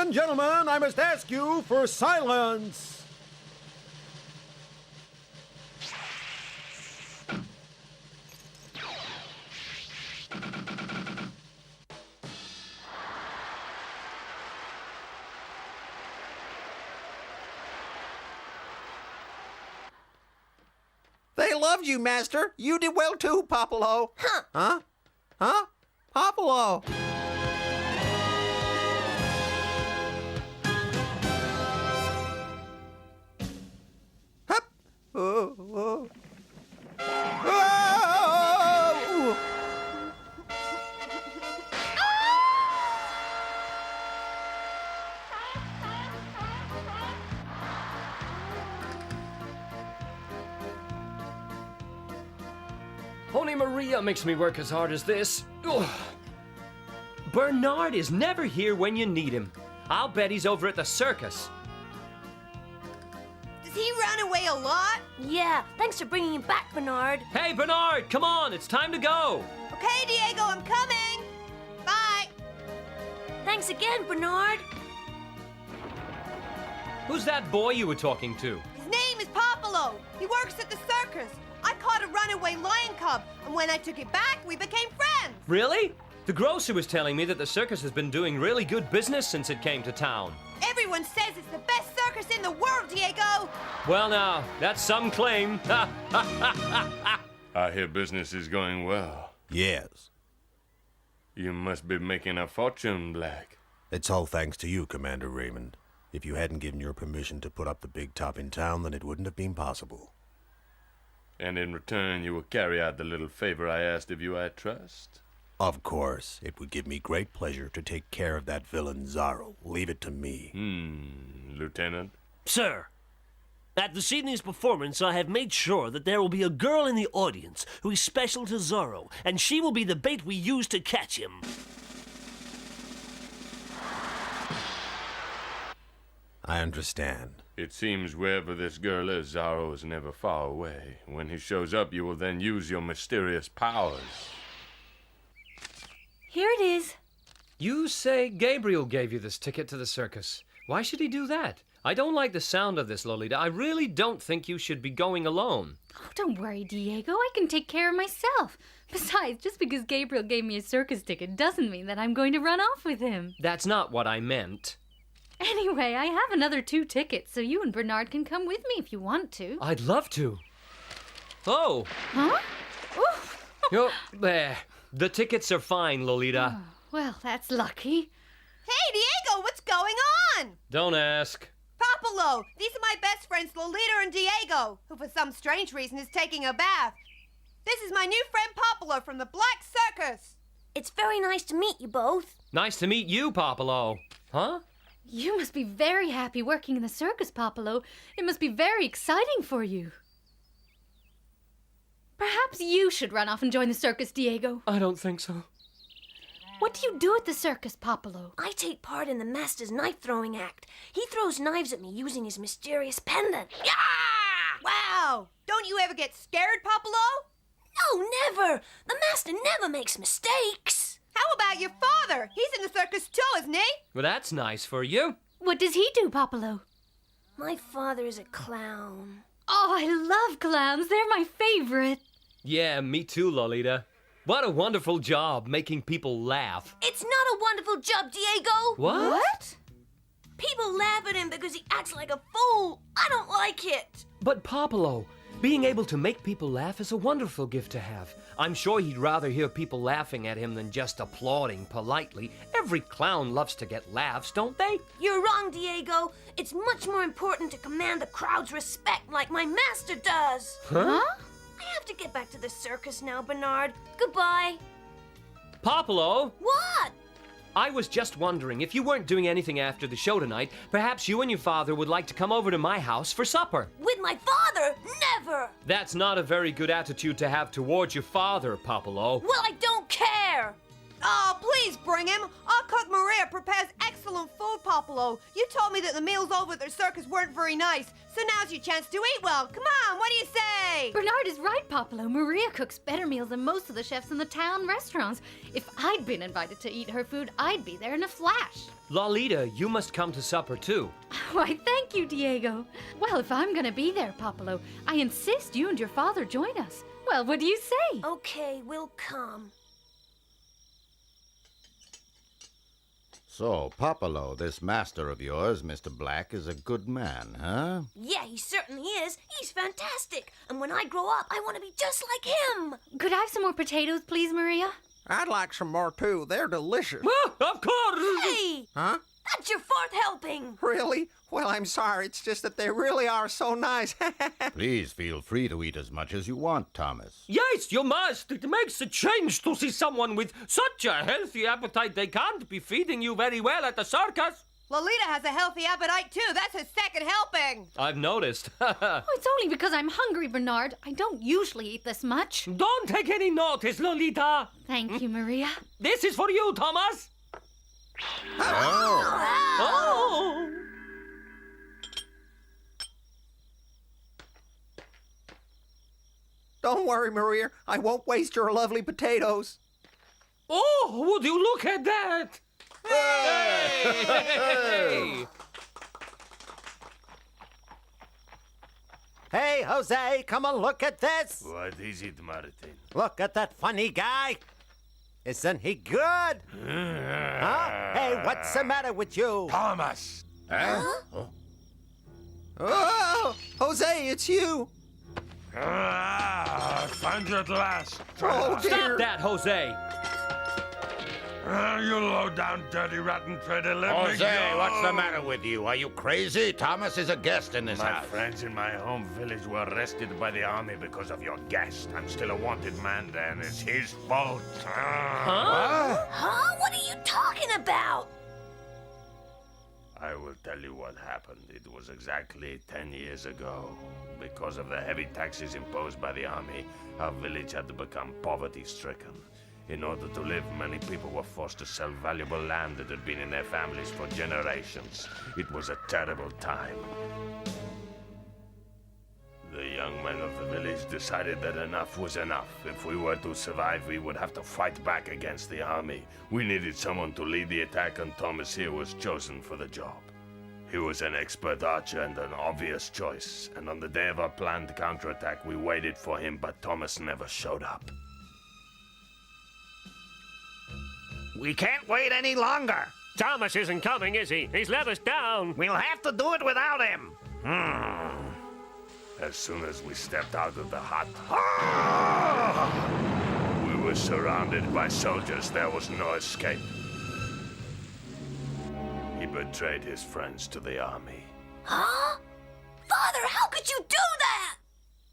and gentlemen, I must ask you for silence. They loved you, Master. You did well too, Popolo. Huh? Huh? Huh? Popolo. Hup. Oh, oh. Oh! Only Maria makes me work as hard as this. Ugh. Bernard is never here when you need him. I'll bet he's over at the circus. Does he run away a lot? Yeah, thanks for bringing him back, Bernard. Hey, Bernard, come on, it's time to go. Okay, Diego, I'm coming. Bye. Thanks again, Bernard. Who's that boy you were talking to? His name is Popolo. He works at the circus. I caught a runaway lion cub, and when I took it back, we became friends. Really? The grocer was telling me that the circus has been doing really good business since it came to town. Everyone says it's the best circus in the world, Diego. Well now, that's some claim. I hear business is going well. Yes. You must be making a fortune, Black. It's all thanks to you, Commander Raymond. If you hadn't given your permission to put up the big top in town, then it wouldn't have been possible. And in return, you will carry out the little favor I asked of you, I trust? Of course. It would give me great pleasure to take care of that villain Zorro. Leave it to me. Lieutenant? Sir, at this evening's performance, I have made sure that there will be a girl in the audience who is special to Zorro, and she will be the bait we use to catch him. I understand. It seems wherever this girl is, Zorro is never far away. When he shows up, you will then use your mysterious powers. Here it is. You say Gabriel gave you this ticket to the circus. Why should he do that? I don't like the sound of this, Lolita. I really don't think you should be going alone. Oh, don't worry, Diego. I can take care of myself. Besides, just because Gabriel gave me a circus ticket doesn't mean that I'm going to run off with him. That's not what I meant. Anyway, I have another 2 tickets, so you and Bernard can come with me if you want to. I'd love to. Oh. Huh? Oh, there. The tickets are fine, Lolita. Oh, well, that's lucky. Hey, Diego, what's going on? Don't ask. Popolo, these are my best friends Lolita and Diego, who for some strange reason is taking a bath. This is my new friend Popolo from the Black Circus. It's very nice to meet you both. Nice to meet you, Popolo. Huh? You must be very happy working in the circus, Popolo. It must be very exciting for you. Perhaps you should run off and join the circus, Diego. I don't think so. What do you do at the circus, Popolo? I take part in the master's knife-throwing act. He throws knives at me using his mysterious pendant. Yeah! Wow, don't you ever get scared, Popolo? No, never! The master never makes mistakes. How about your father? He's in the circus too, isn't he? Well, that's nice for you. What does he do, Popolo? My father is a clown. Oh, I love clowns. They're my favorite. Yeah, me too, Lolita. What a wonderful job making people laugh. It's not a wonderful job, Diego. What? People laugh at him because he acts like a fool. I don't like it. But Popolo, being able to make people laugh is a wonderful gift to have. I'm sure he'd rather hear people laughing at him than just applauding politely. Every clown loves to get laughs, don't they? You're wrong, Diego. It's much more important to command the crowd's respect like my master does. Huh? I have to get back to the circus now, Bernard. Goodbye. Popolo? What? I was just wondering, if you weren't doing anything after the show tonight, perhaps you and your father would like to come over to my house for supper. With my father? Never! That's not a very good attitude to have towards your father, Popolo. Well, I don't care! Oh, please bring him. Our cook Maria prepares excellent food, Popolo. You told me that the meals over at the circus weren't very nice, so now's your chance to eat well. Come on, what do you say? Bernard is right, Popolo. Maria cooks better meals than most of the chefs in the town restaurants. If I'd been invited to eat her food, I'd be there in a flash. Lolita, you must come to supper too. Why, thank you, Diego. Well, if I'm gonna be there, Popolo, I insist you and your father join us. Well, what do you say? Okay, we'll come. So, Popolo, this master of yours, Mr. Black, is a good man, huh? Yeah, he certainly is. He's fantastic. And when I grow up, I want to be just like him. Could I have some more potatoes, please, Maria? I'd like some more, too. They're delicious. Of course! Hey! Huh? That's your fourth helping. Really? Well, I'm sorry. It's just that they really are so nice. Please feel free to eat as much as you want, Thomas. Yes, you must. It makes a change to see someone with such a healthy appetite they can't be feeding you very well at the circus. Lolita has a healthy appetite, too. That's her second helping. I've noticed. Oh, it's only because I'm hungry, Bernard. I don't usually eat this much. Don't take any notice, Lolita. Thank you, Maria. This is for you, Thomas. Oh. Don't worry, Maria. I won't waste your lovely potatoes. Oh, would you look at that? Hey! Hey, Jose, come and look at this. What is it, Martin? Look at that funny guy. Isn't he good? Huh? Hey, what's the matter with you? Thomas! Oh, Jose, it's you. I found you at last. Oh, dear. Stop that, Jose. You low-down, dirty, rotten traitor. Let me Jose, go. what's the matter with you? Are you crazy? Thomas is a guest in this My house. friends in my home village were arrested by the army because of your guest. I'm still a wanted man there, and it's his fault. Huh? What are you talking about? I will tell you what happened. It was exactly 10 years ago. Because of the heavy taxes imposed by the army, our village had to become poverty-stricken. In order to live, many people were forced to sell valuable land that had been in their families for generations. It was a terrible time. The young men of the village decided that enough was enough. If we were to survive, we would have to fight back against the army. We needed someone to lead the attack, and Thomas here was chosen for the job. He was an expert archer and an obvious choice, and on the day of our planned counterattack, we waited for him, but Thomas never showed up. We can't wait any longer. Thomas isn't coming, is he? He's let us down. We'll have to do it without him. As soon as we stepped out of the hut, we were surrounded by soldiers. There was no escape. He betrayed his friends to the army. Huh? Father, how could you do that?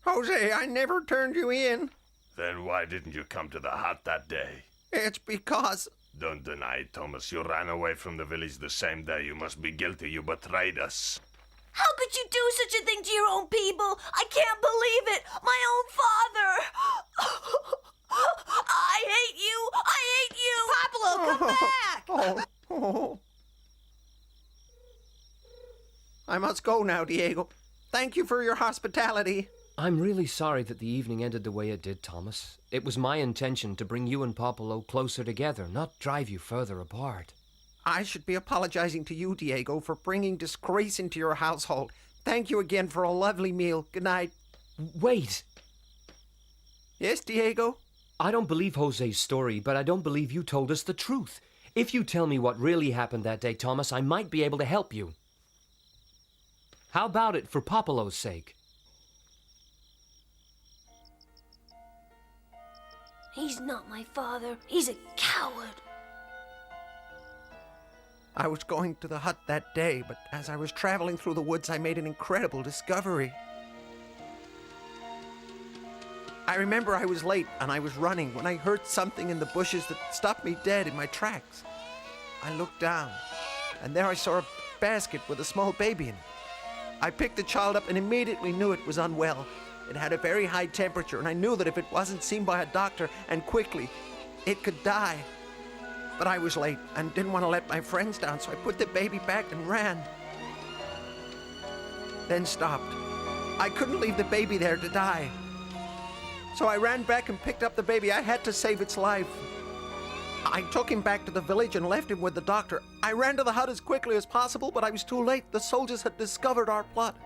Jose, I never turned you in. Then why didn't you come to the hut that day? It's because... Don't deny it, Thomas. You ran away from the village the same day. You must be guilty. You betrayed us. How could you do such a thing to your own people? I can't believe it. My own father. I hate you. I hate you. Popolo, come back! Oh. I must go now, Diego. Thank you for your hospitality. I'm really sorry that the evening ended the way it did, Thomas. It was my intention to bring you and Popolo closer together, not drive you further apart. I should be apologizing to you, Diego, for bringing disgrace into your household. Thank you again for a lovely meal. Good night. Wait! Yes, Diego? I don't believe Jose's story, but I don't believe you told us the truth. If you tell me what really happened that day, Thomas, I might be able to help you. How about it for Popolo's sake? He's not my father. He's a coward. I was going to the hut that day, but as I was traveling through the woods, I made an incredible discovery. I remember I was late and I was running when I heard something in the bushes that stopped me dead in my tracks. I looked down, and there I saw a basket with a small baby in it. I picked the child up and immediately knew it was unwell. It had a very high temperature, and I knew that if it wasn't seen by a doctor and quickly, it could die. But I was late and didn't want to let my friends down, so I put the baby back and ran. Then stopped. I couldn't leave the baby there to die. So I ran back and picked up the baby. I had to save its life. I took him back to the village and left him with the doctor. I ran to the hut as quickly as possible, but I was too late. The soldiers had discovered our plot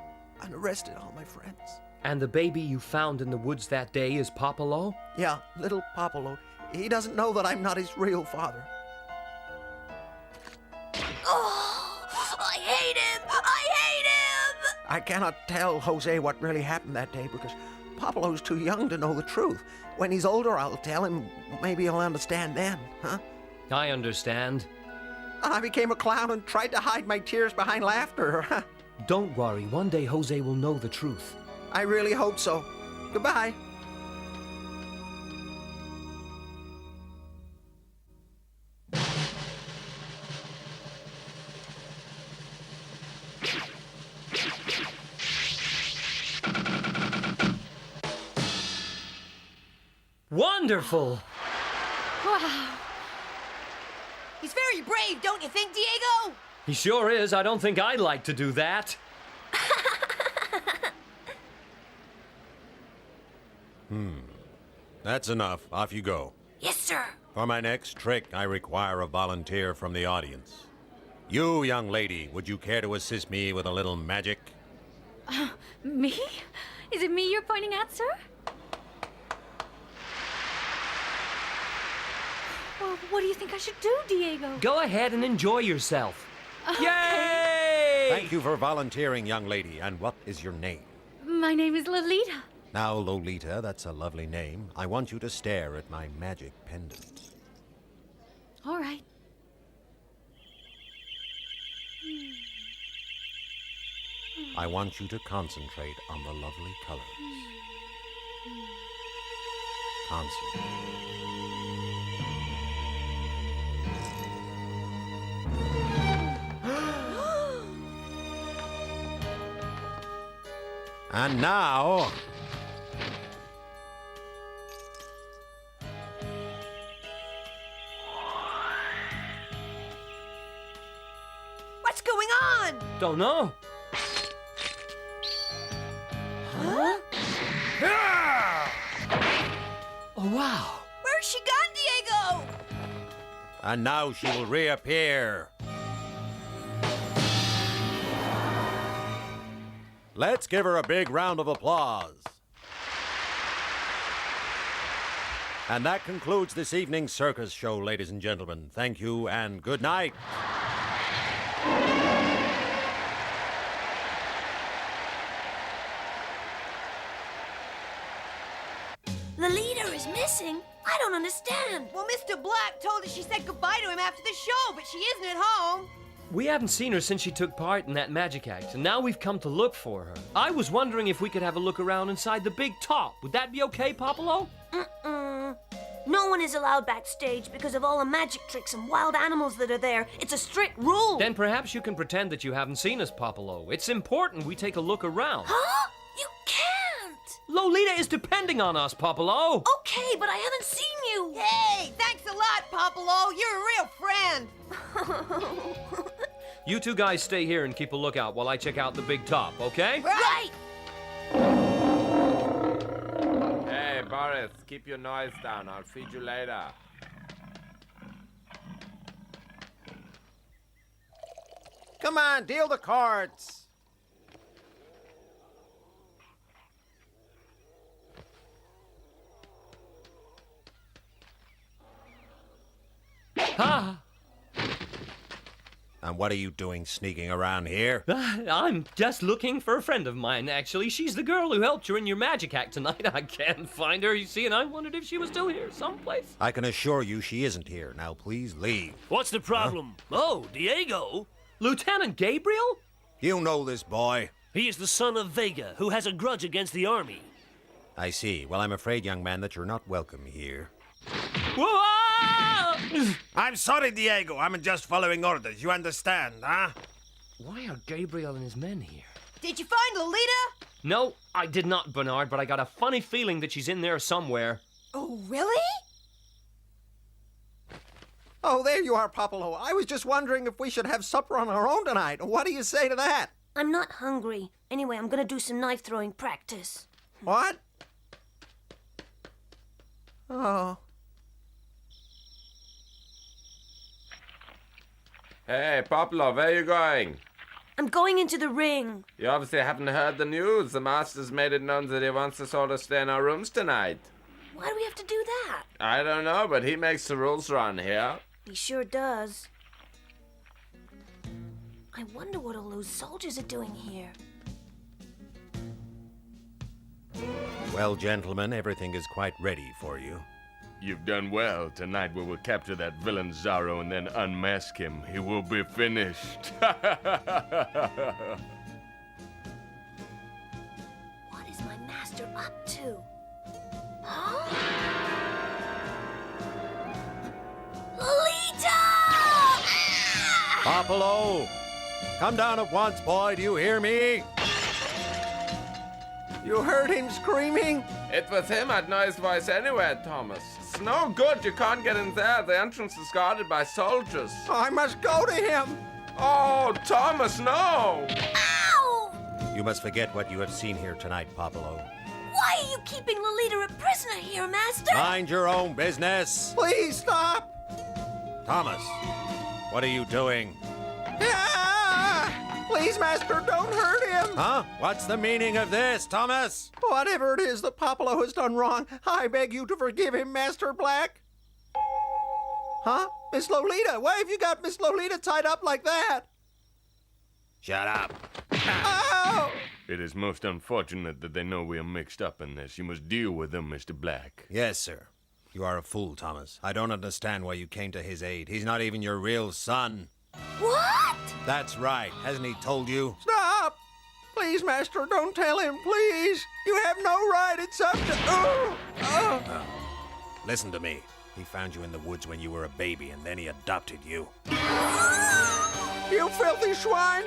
and arrested all my friends. And the baby you found in the woods that day is Popolo? Yeah, little Popolo. He doesn't know that I'm not his real father. Oh, I hate him! I hate him! I cannot tell Jose what really happened that day because Popolo's too young to know the truth. When he's older, I'll tell him. Maybe he'll understand then, huh? I understand. And I became a clown and tried to hide my tears behind laughter. Don't worry, one day Jose will know the truth. I really hope so. Goodbye. Wonderful! Wow. He's very brave, don't you think, Diego? He sure is. I don't think I'd like to do that. That's enough. Off you go. Yes, sir. For my next trick, I require a volunteer from the audience. You, young lady, would you care to assist me with a little magic? Me? Is it me you're pointing at, sir? Well, what do you think I should do, Diego? Go ahead and enjoy yourself. Yay! Thank you for volunteering, young lady. And what is your name? My name is Lolita. Now, Lolita, that's a lovely name. I want you to stare at my magic pendant. All right. I want you to concentrate on the lovely colors. Concentrate. And now... What's going on? Don't know. Huh? Oh, wow. Where's she gone, Diego? And now she will reappear. Let's give her a big round of applause. And that concludes this evening's circus show, ladies and gentlemen. Thank you and good night. Lolita is missing? I don't understand. Well, Mr. Black told us she said goodbye to him after the show, but she isn't at home. We haven't seen her since she took part in that magic act, and now we've come to look for her. I was wondering if we could have a look around inside the big top. Would that be okay, Popolo? No one is allowed backstage because of all the magic tricks and wild animals that are there. It's a strict rule. Then perhaps you can pretend that you haven't seen us, Popolo. It's important we take a look around. Huh? You can't. Lolita is depending on us, Popolo. Okay, but I haven't seen you. Hey, thanks a lot, Popolo. You're a real friend. You two guys stay here and keep a lookout while I check out the big top, okay? Right. Hey, Boris, keep your noise down. I'll feed you later. Come on, deal the cards. Ah, And what are you doing sneaking around here? I'm just looking for a friend of mine, actually. She's the girl who helped you in your magic act tonight. I can't find her, you see, and I wondered if she was still here someplace. I can assure you she isn't here. Now please leave. What's the problem? Oh, Diego. Lieutenant Gabriel? You know this boy. He is the son of Vega, who has a grudge against the army. I see. Well, I'm afraid, young man, that you're not welcome here. Whoa! I'm sorry, Diego. I'm just following orders. You understand, huh? Why are Gabriel and his men here? Did you find Lolita? No, I did not, Bernard, but I got a funny feeling that she's in there somewhere. Oh, really? Oh, there you are, Popolo. I was just wondering if we should have supper on our own tonight. What do you say to that? I'm not hungry. Anyway, I'm gonna do some knife throwing practice. What? Oh. Hey, Poplo, where are you going? I'm going into the ring. You obviously haven't heard the news. The master's made it known that he wants us all to stay in our rooms tonight. Why do we have to do that? I don't know, but he makes the rules around here. He sure does. I wonder what all those soldiers are doing here. Well, gentlemen, everything is quite ready for you. You've done well. Tonight we will capture that villain Zorro and then unmask him. He will be finished. What is my master up to? Huh? Lolita! Popolo! Come down at once, boy. Do you hear me? You heard him screaming? It was him. I'd know his voice anywhere, Thomas. It's no good. You can't get in there. The entrance is guarded by soldiers. I must go to him. Oh, Thomas, no! Ow! You must forget what you have seen here tonight, Popolo. Why are you keeping Lolita a prisoner here, Master? Mind your own business. Please stop. Thomas, what are you doing? Ah! Please, Master, don't hurt him. Huh? What's the meaning of this, Thomas? Whatever it is that Popolo has done wrong, I beg you to forgive him, Master Black. Huh? Miss Lolita? Why have you got Miss Lolita tied up like that? Shut up. Ow! It is most unfortunate that they know we are mixed up in this. You must deal with them, Mr. Black. Yes, sir. You are a fool, Thomas. I don't understand why you came to his aid. He's not even your real son. What? That's right. Hasn't he told you? Stop! Please, Master, don't tell him, please. You have no right. It's up to... Oh! Oh! Listen to me. He found you in the woods when you were a baby, and then he adopted you. You filthy swine!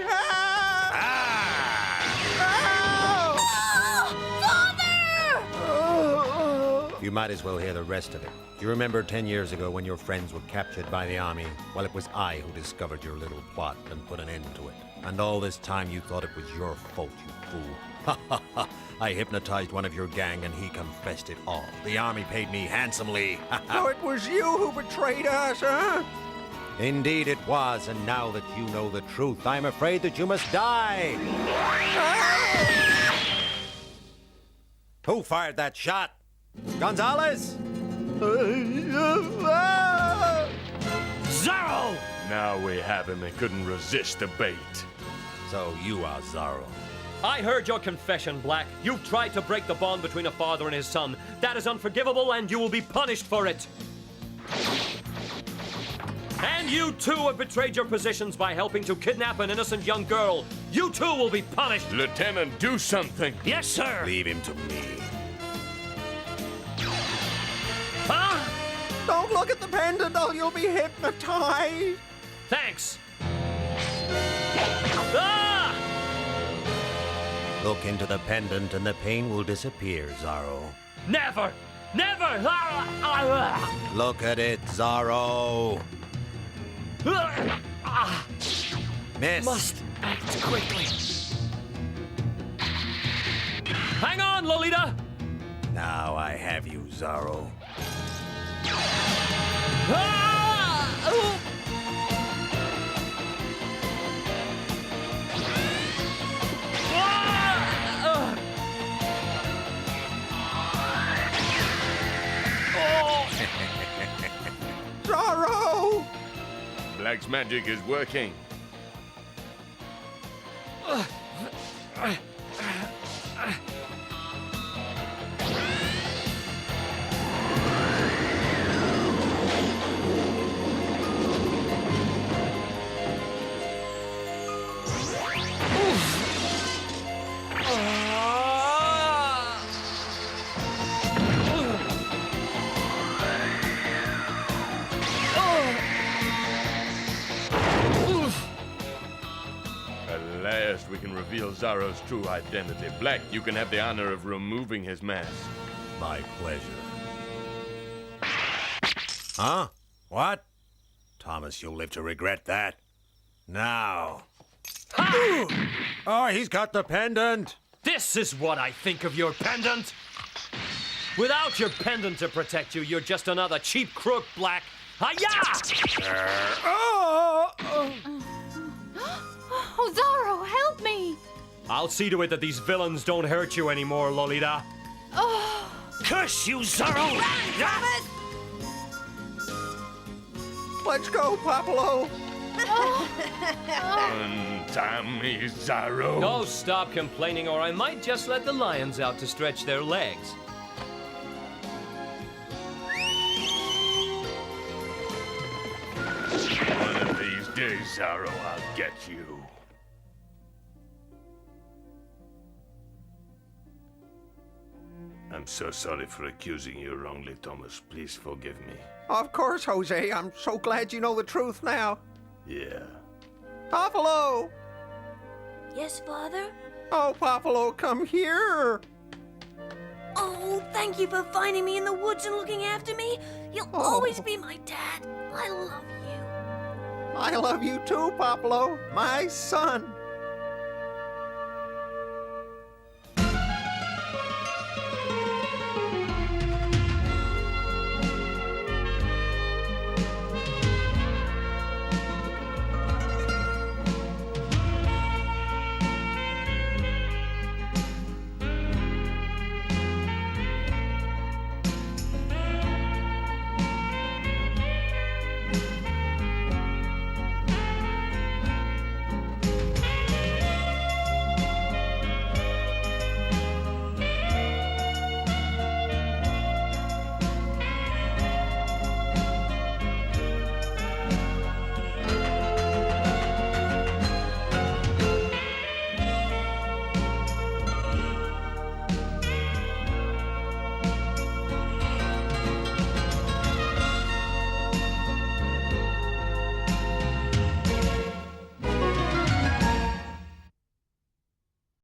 You might as well hear the rest of it. Do you remember 10 years ago when your friends were captured by the army? Well, it was I who discovered your little plot and put an end to it. And all this time you thought it was your fault, you fool. Ha ha ha! I hypnotized one of your gang and he confessed it all. The army paid me handsomely. So it was you who betrayed us, huh? Indeed it was, and now that you know the truth, I'm afraid that you must die. Who fired that shot? Gonzalez? Zorro! Now we have him. He couldn't resist the bait. So you are Zorro. I heard your confession, Black. You've tried to break the bond between a father and his son. That is unforgivable, and you will be punished for it. And you too have betrayed your positions by helping to kidnap an innocent young girl. You too will be punished. Lieutenant, do something. Yes, sir. Leave him to me. Huh? Don't look at the pendant or you'll be hypnotized. Thanks. Ah! Look into the pendant and the pain will disappear, Zorro. Never! Never! Look at it, Zorro. Miss. Must act quickly. Hang on, Lolita! Now I have you, Zorro. Zorro! Black's magic is working. At last, we can reveal Zorro's true identity. Black, you can have the honor of removing his mask. My pleasure. Huh? What? Thomas, you'll live to regret that. Now. Oh, he's got the pendant. This is what I think of your pendant. Without your pendant to protect you, you're just another cheap crook, Black. Hi-ya! Oh, Zorro, help me! I'll see to it that these villains don't hurt you anymore, Lolita. Oh. Curse you, Zorro! Thomas! Let's go, Popolo. Untie me, Zorro. No, stop complaining, or I might just let the lions out to stretch their legs. One of these days, Zorro, I'll get you. I'm so sorry for accusing you wrongly, Thomas. Please forgive me. Of course, Jose. I'm so glad you know the truth now. Yeah. Popolo! Yes, Father? Oh, Popolo, come here. Oh, thank you for finding me in the woods and looking after me. You'll always be my dad. I love you. I love you too, Popolo, my son.